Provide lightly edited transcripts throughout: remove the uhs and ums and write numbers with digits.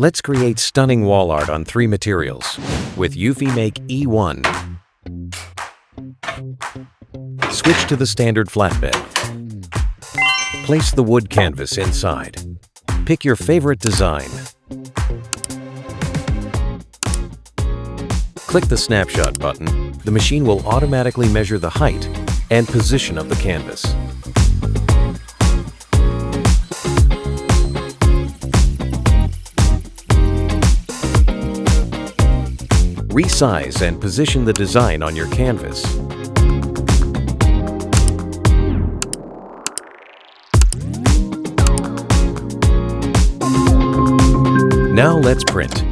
Let's create stunning wall art on 3 materials with eufyMake E1. Switch to the standard flatbed. Place the wood canvas inside. Pick your favorite design. Click the snapshot button. The machine will automatically measure the height and position of the canvas. Resize and position the design on your canvas. Now let's print.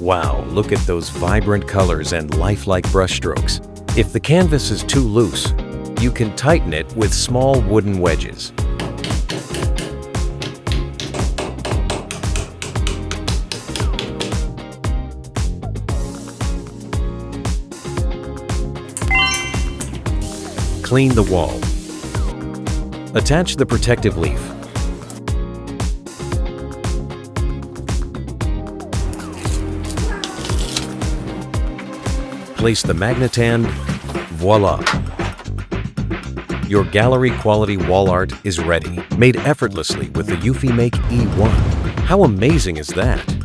Wow, look at those vibrant colors and lifelike brushstrokes. If the canvas is too loose, you can tighten it with small wooden wedges. Clean the wall. Attach the protective leaf. Place the magnetan. Voila! Your gallery quality wall art is ready, made effortlessly with the eufyMake E1. How amazing is that?